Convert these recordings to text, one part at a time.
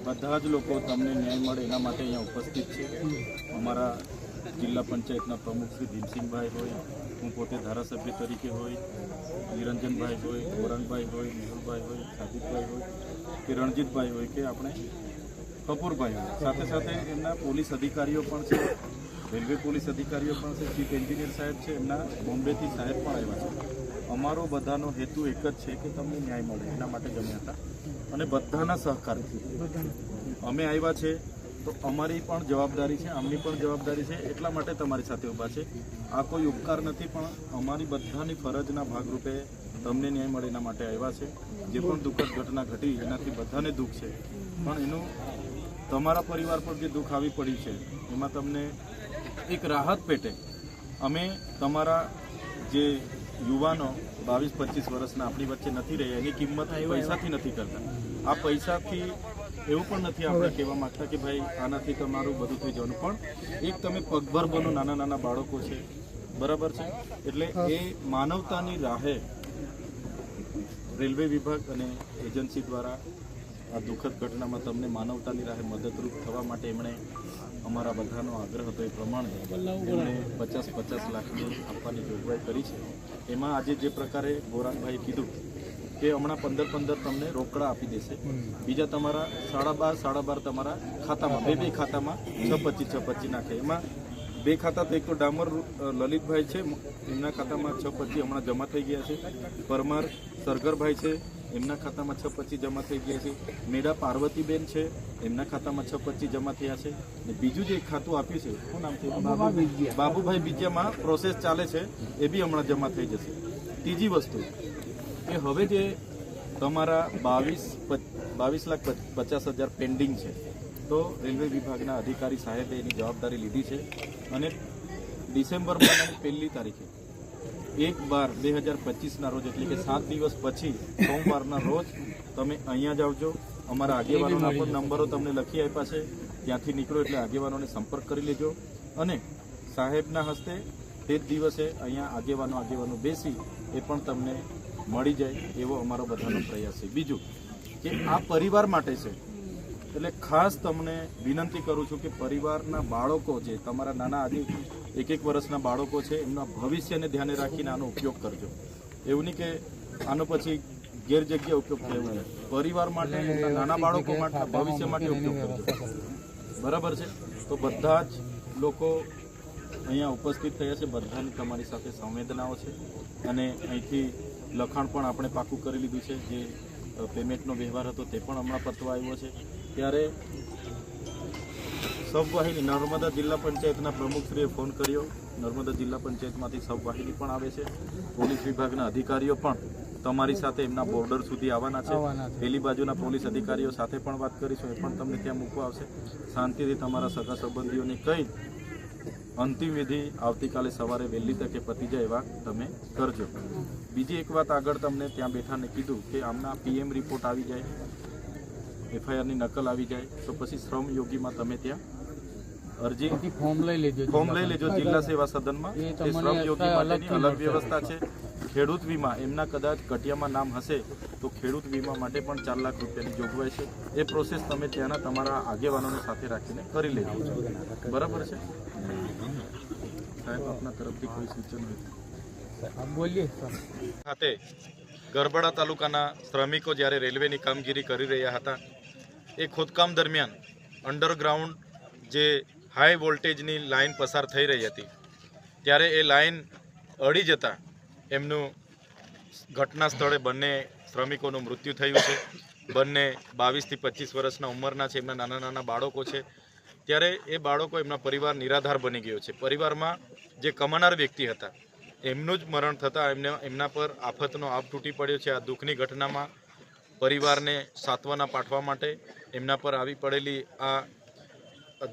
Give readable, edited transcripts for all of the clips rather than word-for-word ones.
બધા જ લોકો તમને ન્યાય મળે એના માટે અહીંયા ઉપસ્થિત છે। અમારા જિલ્લા પંચાયતના પ્રમુખ શ્રી ભીમસિંહભાઈ હોય, હું પોતે ધારાસભ્ય તરીકે હોય, નિરંજનભાઈ હોય, ગૌરાંગભાઈ હોય, મેહુલભાઈ હોય, સાજીદભાઈ હોય કે રણજીતભાઈ હોય કે આપણે કપૂરભાઈ હોય, સાથે સાથે એમના પોલીસ અધિકારીઓ પણ છે, રેલવે પોલીસ અધિકારીઓ પણ છે, ચીફ એન્જિનિયર સાહેબ છે, એમના બોમ્બેથી સાહેબ પણ આવ્યા છે। અમારો બધાનો હેતુ એક જ છે કે તમને ન્યાય મળે એના માટે જ અમે હતા અને બધાના સહકારથી અમે આવ્યા છે। તો અમારી પણ જવાબદારી છે, આમની પણ જવાબદારી છે, એટલા માટે તમારી સાથે ઊભા છે। આ કોઈ ઉપકાર નથી, પણ અમારી બધાની ફરજના ભાગરૂપે તમને ન્યાય મળે એના માટે આવ્યા છે। જે પણ દુઃખદ ઘટના ઘટી એનાથી બધાને દુઃખ છે, પણ એનું તમારા પરિવાર પર જે દુઃખ આવી પડ્યું છે એમાં તમને એક રાહત પેટે અમે તમારા જે યુવાનો 22-25 વર્ષના આપણી વચ્ચે નથી રહ્યા એની કિંમત પૈસાથી નથી કરતા। આ પૈસાથી એવું પણ નથી આપણે કહેવા માંગતા કે ભાઈ આનાથી તમારું બધું થઈ જવાનું, પણ એક તમે પગભર બનો, નાના નાના બાળકો છે, બરાબર છે, એટલે એ માનવતાની રાહે રેલવે વિભાગ અને એજન્સી દ્વારા આ દુઃખદ ઘટનામાં તમને માનવતાની રાહે મદદરૂપ થવા માટે એમણે અમારા બધાનો આગ્રહ હતો એ પ્રમાણે એમણે 50-50 લાખની આપવાની જોગવાઈ કરી છે। એમાં આજે જે પ્રકારે ગૌરાંગભાઈએ કીધું કે હમણાં 15 તમને રોકડા આપી દેશે, બીજા તમારા 12.5 તમારા ખાતામાં બે ખાતામાં 625 નાખે। એમાં બે ખાતા તો એક તો ડામર લલિતભાઈ છે, એમના ખાતામાં 625 હમણાં જમા થઈ ગયા છે, પરમાર સરગરભાઈ છે, એમના ખાતામાં 625 જમા થઈ ગયા છે, મેડા પાર્વતીબેન છે, એમના ખાતામાં 625 જમા થયા છે, અને બીજું જે એક ખાતું આપ્યું છે શું નામ છે, બાબુભાઈ બીજામાં પ્રોસેસ ચાલે છે, એ બી હમણાં જમા થઈ જશે। ત્રીજી વસ્તુ કે હવે જે તમારા 22,50,000 પેન્ડિંગ છે, તો રેલવે વિભાગના અધિકારી સાહેબે એની જવાબદારી લીધી છે અને ડિસેમ્બર મહિનાની 1લી તારીખે 1/12/2025ના રોજ એટલે કે 7 દિવસ પછી સોમવારના રોજ તમે અહીંયા જ આવજો। અમારા આગેવાનોના પણ નંબરો તમને લખી આપ્યા છે, ત્યાંથી નીકળો એટલે આગેવાનોને સંપર્ક કરી લેજો અને સાહેબના હસ્તે તે જ દિવસે અહીંયા આગેવાનો બેસી એ પણ તમને મળી જાય એવો અમારો બધાનો પ્રયાસ છે। બીજું કે આ પરિવાર માટે છે, એટલે ખાસ તમને વિનંતી કરું છું કે પરિવારના બાળકો જે તમારા નાના આજે 1-1 વર્ષના બાળકો છે એમના ભવિષ્યને ધ્યાને રાખીને આનો ઉપયોગ કરજો। એવું નહીં કે આનો પછી ગેર જગ્યા ઉપયોગ થયો નહીં, પરિવાર માટે નાના બાળકો માટે ભવિષ્ય માટે ઉપયોગ કરજો, બરાબર છે। તો બધા જ લોકો અહીંયા ઉપસ્થિત થયા છે, બધાની તમારી સાથે સંવેદનાઓ છે અને અહીંથી લખાણ પણ આપણે પાકું કરી લીધું છે, જે પેમેન્ટનો વ્યવહાર હતો તે પણ હમણાં પતવા આવ્યો છે। ત્યારે સબવાહિની નર્મદા જિલ્લા પંચાયતના પ્રમુખશ્રીએ ફોન કર્યો, નર્મદા જિલ્લા પંચાયતમાંથી સબવાહિની પણ આવે છે, પોલીસ વિભાગના અધિકારીઓ પણ તમારી સાથે એમના બોર્ડર સુધી આવવાના છે, પેલી બાજુના પોલીસ અધિકારીઓ સાથે પણ વાત કરીશું, એ પણ તમને ત્યાં મૂકવા આવશે। શાંતિથી તમારા સગા સંબંધીઓને કહી અંતિમ વિધિ આવતીકાલે સવારે વહેલી તકે પતી જાય એવા તમે કરજો। બીજી એક વાત આગળ તમને ત્યાં બેઠાને કીધું કે આમના PM રિપોર્ટ આવી જાય, FIRની નકલ આવી જાય તો પછી શ્રમ યોગીમાં તમે ત્યાં અરજી ફોર્મ લઈ લેજો જિલ્લા સેવા સદનમાં। એ શ્રમ યોગી માટેની અલગ વ્યવસ્થા છે। ખેડૂત વીમા એમના કદાચ કટિયામાં નામ હશે તો ખેડૂત વીમા માટે પણ 4 લાખ રૂપિયાની જોગવાઈ છે। એ પ્રોસેસ તમે ત્યાંના તમારા આગેવાનોને સાથે રાખીને કરી લેજો, બરાબર છે સાહેબ? આપના તરફથી કોઈ સૂચન બોલીએ ખાતે ગરબડા તાલુકાના શ્રમિકો જ્યારે રેલવેની કામગીરી કરી રહ્યા હતા એ ખોદકામ દરમિયાન અંડરગ્રાઉન્ડ જે હાઈ વોલ્ટેજની લાઈન પસાર થઈ રહી હતી ત્યારે એ લાઈન અડી જતાં એમનું ઘટના સ્થળે બંને શ્રમિકોનું મૃત્યુ થયું છે। બંને 22 થી 25 વર્ષના ઉંમરના છે, એમના નાના નાના બાળકો છે। ત્યારે એ બાળકો એમના પરિવાર નિરાધાર બની ગયો છે। પરિવારમાં જે કમાનાર વ્યક્તિ હતા એમનું જ મરણ થતાં એમના પર આફતનો આપ તૂટી પડ્યો છે। આ દુઃખની ઘટનામાં પરિવારને સાંત્વના પાઠવા માટે એમના પર આવી પડેલી આ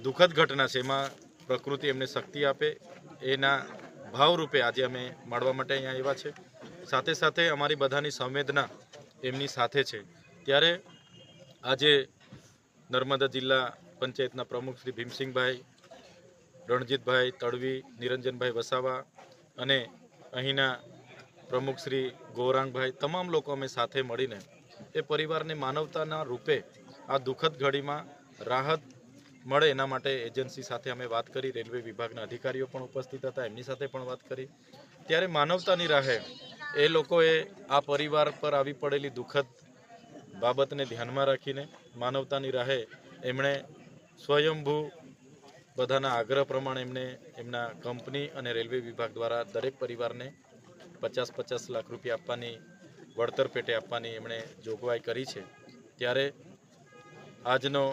દુઃખદ ઘટના છે એમાં પ્રકૃતિ એમને શક્તિ આપે એના ભાવરૂપે આજે અમે મળવા માટે અહીંયા આવ્યા છે। સાથે સાથે અમારી બધાની સંવેદના એમની સાથે છે। ત્યારે આજે નર્મદા જિલ્લા પંચાયતના પ્રમુખ શ્રી ભીમસિંહભાઈ, રણજીતભાઈ તડવી, નિરંજનભાઈ વસાવા અને અહીંના પ્રમુખ શ્રી ગૌરાંગભાઈ, તમામ લોકો અમે સાથે મળીને એ પરિવારને માનવતાના રૂપે આ દુઃખદ ઘડીમાં રાહત મળે એના માટે એજન્સી સાથે અમે વાત કરી, રેલવે વિભાગના અધિકારીઓ પણ ઉપસ્થિત હતા, એમની સાથે પણ વાત કરી. ત્યારે માનવતાની રાહે એ લોકોએ આ પરિવાર પર આવી પડેલી દુઃખદ બાબતને ધ્યાનમાં રાખીને માનવતાની રાહે એમણે સ્વયંભૂ બધાના આગ્રહ પ્રમાણે એમને એમના કંપની અને રેલવે વિભાગ દ્વારા દરેક પરિવારને 50-50 લાખ રૂપિયા આપવાની, વળતર પેટે આપવાની એમણે જોગવાઈ કરી છે. ત્યારે આજનો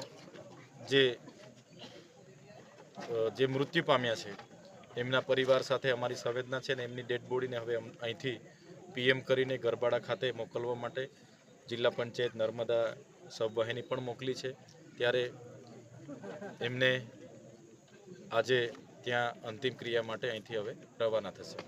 જે મૃત્યુ પામ્યા છે એમના પરિવાર સાથે અમારી સંવેદના છે ને એમની ડેડ બોડીને હવે અહીંથી પીએમ કરીને ગરબાડા ખાતે મોકલવા માટે જિલ્લા પંચાયત નર્મદા સબવાહિની પણ મોકલી છે. ત્યારે એમને આજે ત્યાં અંતિમ ક્રિયા માટે અહીંથી હવે રવાના થશે.